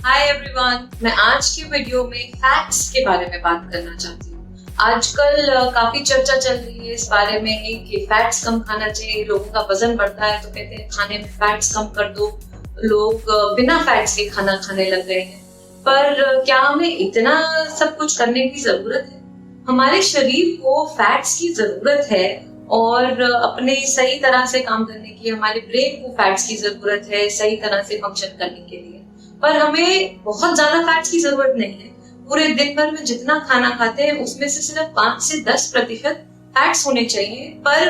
Hi everyone, मैं आज की वीडियो में फैट्स के बारे में बात करना चाहती हूँ। आजकल काफी चर्चा चल रही है इस बारे में कि फैट्स कम खाना चाहिए, लोगों का वजन बढ़ता है तो कहते हैं खाने में फैट्स कम कर दो। लोग बिना फैट्स के खाना खाने लग गए हैं। पर क्या हमें इतना सब कुछ करने की जरूरत है? हमारे शरीर को फैट्स की जरूरत है और अपने सही तरह से काम करने की हमारे ब्रेन को फैट्स की जरूरत है सही तरह से फंक्शन करने के लिए। पर हमें बहुत ज्यादा फैट्स की जरूरत नहीं है। पूरे दिन भर में जितना खाना खाते हैं उसमें से सिर्फ 5 से 10% फैट्स होने चाहिए, पर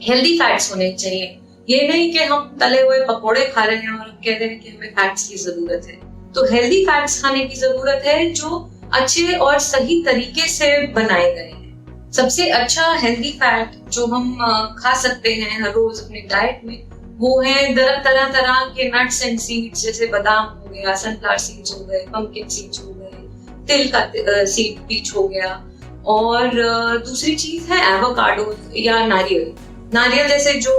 हेल्दी फैट्स होने चाहिए। ये नहीं कि हम तले हुए पकोड़े खा रहे हैं और कह रहे हैं कि हमें फैट्स की जरूरत है। तो हेल्दी फैट्स खाने की जरूरत है जो अच्छे और सही तरीके से बनाए गए हैं। सबसे अच्छा हेल्दी फैट जो हम खा सकते हैं हर रोज अपने डाइट में वो है तरह तरह के नट्स एंड सीड्स, जैसे बादाम हो गया, सनफ्लावर सीड्स हो गए, पंपकिन सीड्स हो गए, तिल का सीड बीज हो गया। और दूसरी चीज है एवोकाडो या नारियल जैसे जो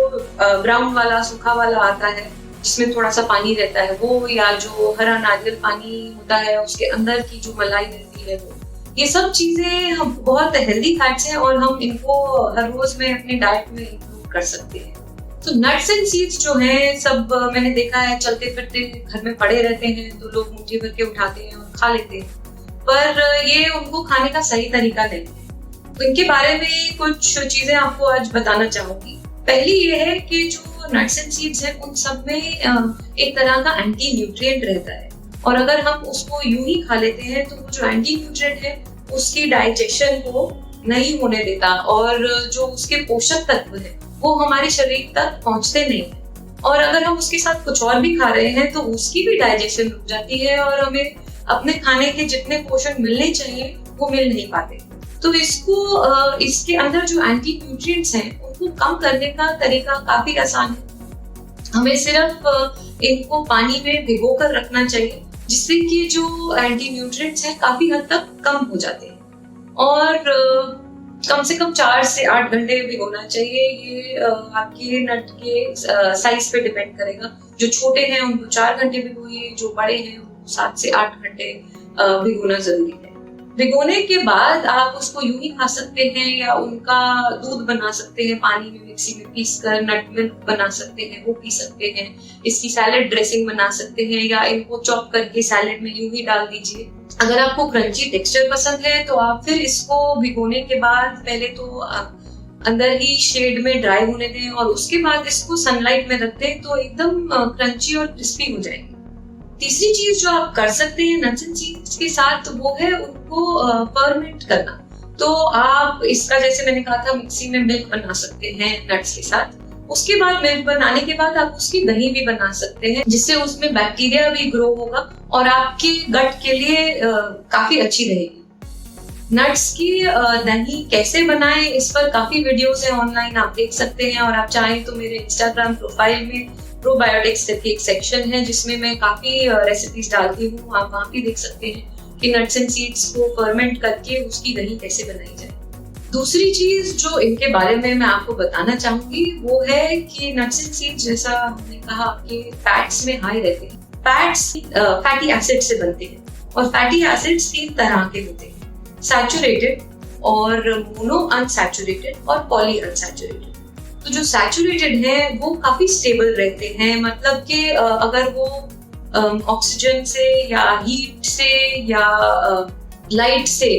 ब्राउन वाला सूखा वाला आता है जिसमें थोड़ा सा पानी रहता है वो, या जो हरा नारियल पानी होता है उसके अंदर की जो मलाई रहती है वो। ये सब चीजें हम बहुत हेल्दी फैट्स हैं और हम इनको हर रोज में अपने डाइट में इंक्लूड कर सकते हैं। तो नट्स एंड सीड्स जो हैं सब मैंने देखा है चलते फिरते घर में पड़े रहते हैं तो लोग मुट्ठी भर के उठाते हैं और खा लेते हैं, पर ये उनको खाने का सही तरीका नहीं है। तो इनके बारे में कुछ चीजें आपको आज बताना चाहूंगी। पहली ये है कि जो नट्स एंड सीड्स हैं उन सब में एक तरह का एंटी न्यूट्रिएंट रहता है और अगर हम उसको यूं ही खा लेते हैं तो वो जो एंटी न्यूट्रिएंट है उसकी डाइजेशन को नहीं होने देता और जो उसके पोषक तत्व है वो हमारे शरीर तक पहुंचते नहीं है। और अगर हम उसके साथ कुछ और भी खा रहे हैं तो उसकी भी डाइजेशन रुक जाती है और हमें अपने खाने के जितने पोषण मिलने चाहिए वो मिल नहीं पाते। तो इसके अंदर जो एंटी न्यूट्रिएंट्स हैं उनको कम करने का तरीका काफी आसान है। हमें सिर्फ इनको पानी में भिगो कर रखना चाहिए जिससे कि जो एंटी न्यूट्रिएंट्स हैं काफी हद तक कम हो जाते हैं और कम से कम 4 से 8 घंटे भिगोना चाहिए। ये आपके नट के साइज पे डिपेंड करेगा। जो छोटे हैं उनको 4 घंटे भिगोइए, जो बड़े हैं उनको 7 से 8 घंटे भिगोना जरूरी है। भिगोने के बाद आप उसको यूं ही खा सकते हैं या उनका दूध बना सकते हैं, पानी में मिक्सी में पीस कर नट मिल्क बना सकते हैं, वो पी सकते हैं। इसकी सैलेड ड्रेसिंग बना सकते हैं या इनको चॉप करके सैलेड में यूं ही डाल दीजिए। अगर आपको क्रंची टेक्सचर पसंद है तो आप फिर इसको भिगोने के बाद पहले तो अंदर ही शेड में ड्राई होने दें और उसके बाद इसको सनलाइट में रख दें तो एकदम क्रंची और क्रिस्पी हो जाएगी। तीसरी चीज जो आप कर सकते हैं नट्स एंड सीड्स के साथ वो है उनको फर्मेंट करना। तो आप इसका जैसे मैंने कहा था मिक्सी में मिल्क बना सकते हैं नट्स के साथ। उसके बाद मिल्क बनाने के बाद आप उसकी दही भी बना सकते हैं जिससे उसमें बैक्टीरिया भी ग्रो होगा और आपके गट के लिए काफी अच्छी रहेगी। नट्स की दही कैसे बनाएं इस पर काफी वीडियोस हैं ऑनलाइन, आप देख सकते हैं और आप चाहें तो मेरे इंस्टाग्राम प्रोफाइल में प्रोबायोटिक्स करके एक सेक्शन है जिसमें मैं काफी रेसिपीज डालती हूँ, आप वहाँ भी देख सकते हैं कि नट्स एंड सीड्स को फर्मेंट करके उसकी दही कैसे बनाई जाए। दूसरी चीज जो इनके बारे में मैं आपको बताना चाहूंगी वो है कि नट्स एंड सीड्स जैसा हमने कहा कि फैट्स में हाई रहते हैं। फैट्स फैटी एसिड से बनते हैं और फैटी एसिड्स 3 तरह के होते हैं, सैचुरेटेड और मोनो अनसैचुरेटेड और पॉली अनसैचुरेटेड। तो जो सैचुरेटेड है वो काफी स्टेबल रहते हैं, मतलब कि अगर वो ऑक्सीजन से या हीट से या लाइट से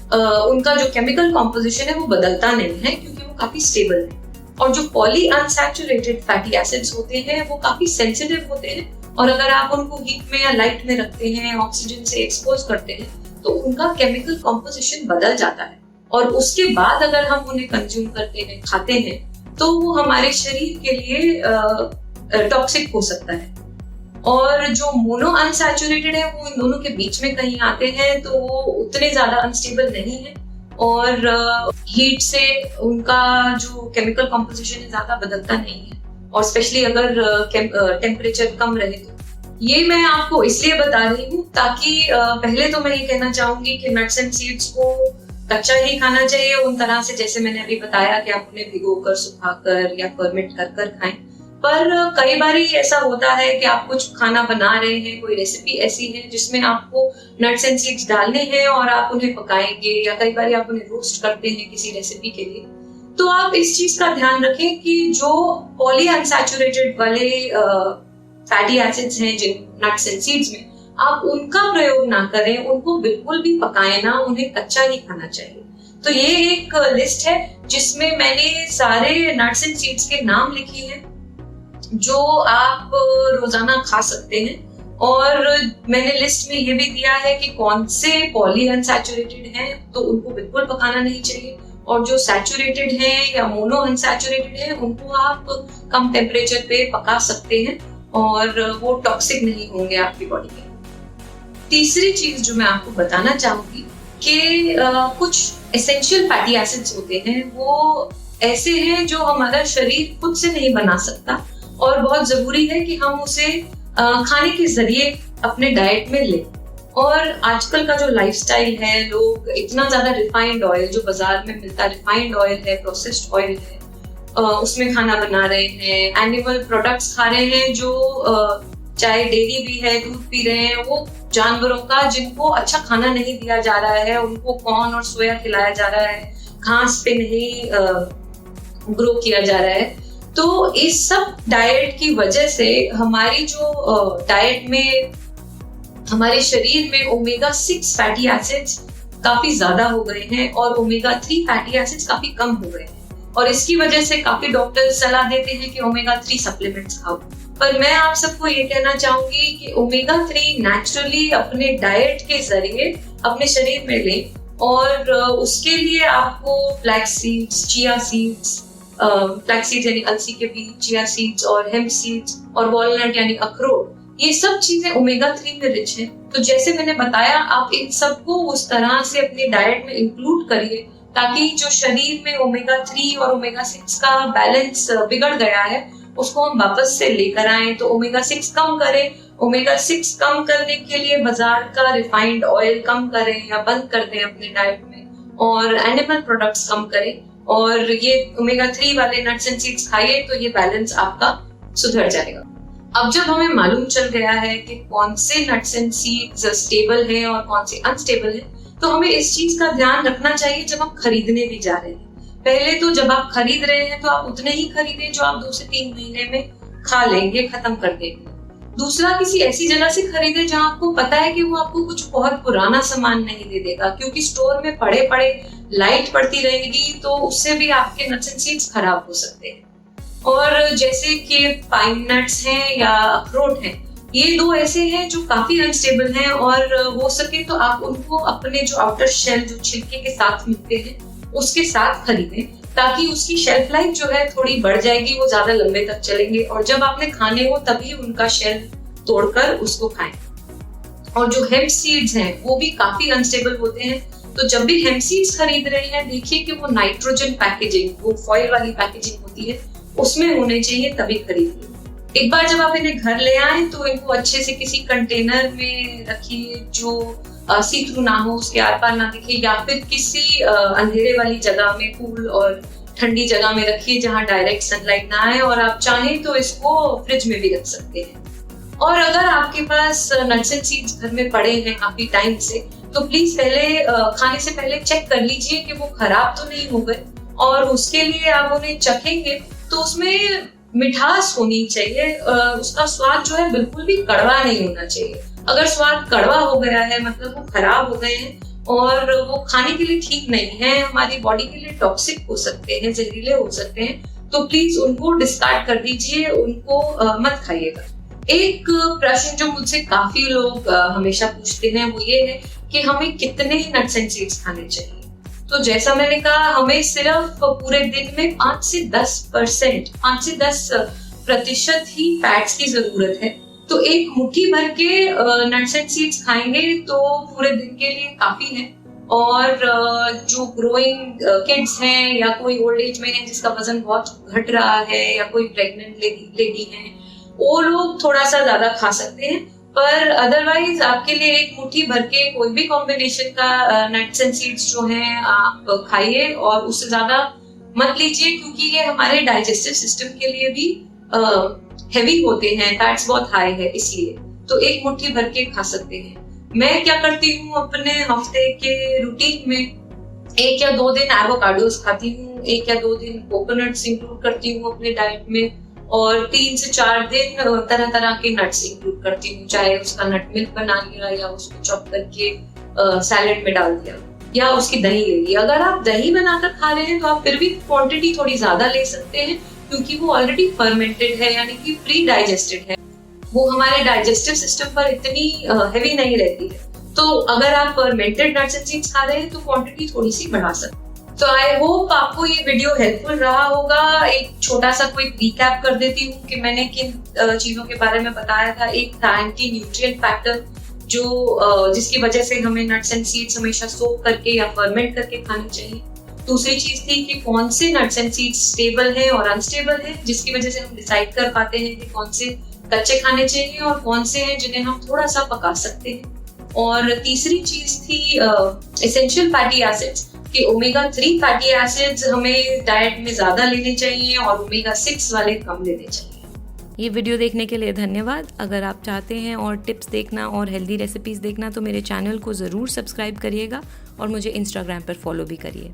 उनका जो केमिकल कॉम्पोजिशन है वो बदलता नहीं है क्योंकि वो काफी स्टेबल है। और जो पॉली अनसैचुरेटेड फैटी एसिड्स होते हैं वो काफी सेंसिटिव होते हैं और अगर आप उनको हीट में या लाइट में रखते हैं, ऑक्सीजन से एक्सपोज करते हैं तो उनका केमिकल कॉम्पोजिशन बदल जाता है और उसके बाद अगर हम उन्हें कंज्यूम करते हैं, खाते हैं तो वो हमारे शरीर के लिए टॉक्सिक हो सकता है। और जो मोनो अनसैचुरेटेड है वो इन दोनों के बीच में कहीं आते हैं तो वो उतने ज्यादा अनस्टेबल नहीं है और हीट से उनका जो केमिकल कॉम्पोजिशन है ज्यादा बदलता नहीं है और स्पेशली अगर टेम्परेचर कम रहे तो। ये मैं आपको इसलिए बता रही हूँ ताकि पहले तो मैं ये कहना चाहूंगी कि नट्स एंड सीड्स को कच्चा ही खाना चाहिए उन तरह से जैसे मैंने अभी बताया कि आप उन्हें भिगोकर, सुखाकर या फर्मेंट कर खाएं। पर कई बार ऐसा होता है कि आप कुछ खाना बना रहे हैं, कोई रेसिपी ऐसी है जिसमें आपको नट्स एंड सीड्स डालने हैं और आप उन्हें पकाएंगे, या कई बार आप उन्हें रोस्ट करते हैं किसी रेसिपी के लिए, तो आप इस चीज का ध्यान रखें कि जो पॉली अनसैचुरेटेड वाले फैटी एसिड्स हैं जिन नट्स एंड सीड्स में, आप उनका प्रयोग ना करें, उनको बिल्कुल भी पकाएं ना, उन्हें कच्चा ही खाना चाहिए। तो ये एक लिस्ट है जिसमें मैंने सारे नट्स एंड सीड्स के नाम लिखे हैं जो आप रोजाना खा सकते हैं, और मैंने लिस्ट में ये भी दिया है कि कौन से पॉली अनसैचुरेटेड हैं तो उनको बिल्कुल पकाना नहीं चाहिए, और जो सैचुरेटेड हैं या मोनो अनसैचुरेटेड हैं उनको आप कम टेम्परेचर पे पका सकते हैं और वो टॉक्सिक नहीं होंगे आपकी बॉडी में। तीसरी चीज जो मैं आपको बताना चाहूंगी कि कुछ एसेंशियल फैटी एसिड्स होते हैं, वो ऐसे हैं जो हमारा शरीर खुद से नहीं बना सकता और बहुत जरूरी है कि हम उसे खाने के जरिए अपने डाइट में लें। और आजकल का जो लाइफस्टाइल है, लोग इतना ज्यादा रिफाइंड ऑयल जो बाजार में मिलता है, रिफाइंड ऑयल है, प्रोसेस्ड ऑयल है, उसमें खाना बना रहे हैं, एनिमल प्रोडक्ट्स खा रहे हैं जो चाहे डेयरी भी है, दूध पी रहे हैं, वो जानवरों का जिनको अच्छा खाना नहीं दिया जा रहा है, उनको कॉर्न और सोया खिलाया जा रहा है, घास पे नहीं ग्रो किया जा रहा है। तो इस सब डाइट की वजह से हमारी जो डाइट में, हमारे शरीर में ओमेगा 6 फैटी एसिड्स काफी ज्यादा हो गए हैं और ओमेगा 3 फैटी एसिड्स काफी कम हो गए हैं, और इसकी वजह से काफी डॉक्टर सलाह देते हैं कि ओमेगा 3 सप्लीमेंट्स खाओ। पर मैं आप सबको ये कहना चाहूंगी कि ओमेगा 3 नेचुरली अपने डाइट के जरिए अपने शरीर में लें, और उसके लिए आपको flax seeds, chia seeds, flax seeds यानी अलसी के बीज, चिया सीड्स और हेम्प सीड्स और वॉलनट यानी अखरोट, ये सब चीजें ओमेगा 3 में रिच हैं। तो जैसे मैंने बताया, आप इन सबको उस तरह से अपनी डाइट में इंक्लूड करिए ताकि जो शरीर में ओमेगा 3 और ओमेगा 6 का बैलेंस बिगड़ गया है उसको हम वापस से लेकर आए। तो ओमेगा 6 कम करें, ओमेगा 6 कम करने के लिए बाजार का रिफाइंड ऑयल कम करें या बंद कर दें अपने डाइट में, और एनिमल प्रोडक्ट्स कम करें, और ये ओमेगा 3 वाले नट्स एंड सीड्स खाइए, तो ये बैलेंस आपका सुधर जाएगा। अब जब हमें मालूम चल गया है कि कौन से नट्स एंड सीड्स स्टेबल हैं और कौन से अनस्टेबल हैं, तो हमें इस चीज का ध्यान रखना चाहिए जब हम खरीदने भी जा रहे हैं। पहले तो जब आप खरीद रहे हैं तो आप उतने ही खरीदें जो आप 2 से 3 महीने में खा लेंगे, खत्म कर देंगे। दूसरा, किसी ऐसी जगह से खरीदें जहां आपको पता है कि वो आपको कुछ बहुत पुराना सामान नहीं दे देगा, क्योंकि स्टोर में पड़े पड़े लाइट पड़ती रहेगी तो उससे भी आपके नट्स एंड सीड्स खराब हो सकते हैं। और जैसे कि पाइन नट्स हैं या अखरोट हैं, ये 2 ऐसे हैं जो काफी अनस्टेबल हैं, और हो सके तो आप उनको अपने जो आउटर शेल, जो छिलके के साथ मिलते हैं, उसके साथ खरीदें, ताकि उसकी शेल्फ लाइफ जो है थोड़ी बढ़ जाएगी, वो ज्यादा लंबे तक चलेंगे, और जब आपने खाने हो तभी उनका शेल तोड़कर उसको खाएं। और जो हेम्प सीड्स हैं वो भी काफी अनस्टेबल होते हैं, तो जब भी हेम्प सीड्स खरीद रहे हैं देखिए कि वो नाइट्रोजन पैकेजिंग, वो फॉइल वाली पैकेजिंग होती है, उसमें होने चाहिए, तभी खरीदिए। एक बार जब आप इन्हें घर ले आए तो इनको अच्छे से किसी कंटेनर में रखिए जो सी थ्रू ना हो, उसके आर पार ना दिखे, या फिर किसी अंधेरे वाली जगह में, कूल और ठंडी जगह में रखिए जहां डायरेक्ट सनलाइट ना आए, और आप चाहें तो इसको फ्रिज में भी रख सकते हैं। और अगर आपके पास नट्स एंड सीड्स घर में पड़े हैं काफी टाइम से, तो प्लीज पहले खाने से पहले चेक कर लीजिए कि वो खराब तो नहीं हो गए, और उसके लिए आप उन्हें चखेंगे तो उसमें मिठास होनी चाहिए, उसका स्वाद जो है बिल्कुल भी कड़वा नहीं होना चाहिए। अगर स्वाद कड़वा हो गया है मतलब वो खराब हो गए हैं और वो खाने के लिए ठीक नहीं है, हमारी बॉडी के लिए टॉक्सिक हो सकते हैं, जहरीले हो सकते हैं, तो प्लीज उनको डिस्कार्ड कर दीजिए, उनको मत खाइएगा। एक प्रश्न जो मुझसे काफी लोग हमेशा पूछते हैं वो ये है कि हमें कितने नट्स एंड सीड्स खाने चाहिए। तो जैसा मैंने कहा, हमें सिर्फ पूरे दिन में 5 से 10% ही फैट्स की जरूरत है। तो एक मुट्ठी भर के नट्स एंड सीड्स खाएंगे तो पूरे दिन के लिए काफी है। और जो ग्रोइंग किड्स हैं या कोई ओल्ड एज में है जिसका वजन बहुत घट रहा है, या कोई प्रेग्नेंट लेडी है, वो लोग थोड़ा सा ज्यादा खा सकते हैं। पर अदरवाइज आपके लिए एक मुट्ठी भर के कोई भी कॉम्बिनेशन का नट्स एंड सीड्स जो हैं आप खाइए, और उससे ज्यादा मत लीजिए, क्योंकि ये हमारे डाइजेस्टिव सिस्टम के लिए भी हैवी होते हैं, फैट्स बहुत हाई है, इसलिए तो एक मुट्ठी भर के खा सकते हैं। मैं क्या करती हूँ अपने हफ्ते के रूटीन में, 1 या 2 दिन एवोकाडोस खाती हूँ, 1 या 2 दिन कोकोनट्स इंक्लूड करती हूँ अपने डाइट में, और 3 से 4 दिन तरह तरह के नट्स इंक्लूड करती हूँ, चाहे उसका नट मिल्क बना लिया या उसको चॉप करके सैलेड में डाल दिया या उसकी दही ले ली। अगर आप दही बनाकर खा रहे हैं तो आप फिर भी क्वांटिटी थोड़ी ज्यादा ले सकते हैं, क्योंकि वो ऑलरेडी फर्मेंटेड है, यानी कि प्री डाइजेस्टेड है, वो हमारे डाइजेस्टिव सिस्टम पर इतनी हैवी नहीं रहती है। तो अगर आप फर्मेंटेड नट्स एंड सीड्स खा रहे हैं तो क्वांटिटी थोड़ी सी बढ़ा सकते हैं। तो आई होप आपको ये वीडियो हेल्पफुल रहा होगा। एक छोटा सा कोई रिकैप कर देती हूँ कि मैंने किन चीजों के बारे में बताया था। एक था एंटी न्यूट्रिएंट फैक्टर, जो जिसकी वजह से हमें नट्स एंड सीड्स हमेशा सोक करके या फर्मेंट करके खाने चाहिए। दूसरी चीज थी कि कौन से नट्स एंड सीड्स स्टेबल है और अनस्टेबल है, जिसकी वजह से हम डिसाइड कर पाते हैं कि कौन से कच्चे खाने चाहिए और कौन से हैं जिन्हें हम थोड़ा सा पका सकते हैं। और तीसरी चीज थी एसेंशियल फैटी एसिड्स, कि ओमेगा 3 फैटी एसिड्स हमें डाइट में ज्यादा लेने चाहिए और ओमेगा 6 वाले कम लेने चाहिए। ये वीडियो देखने के लिए धन्यवाद। अगर आप चाहते हैं और टिप्स देखना और हेल्दी रेसिपीज़ देखना तो मेरे चैनल को ज़रूर सब्सक्राइब करिएगा और मुझे इंस्टाग्राम पर फॉलो भी करिए।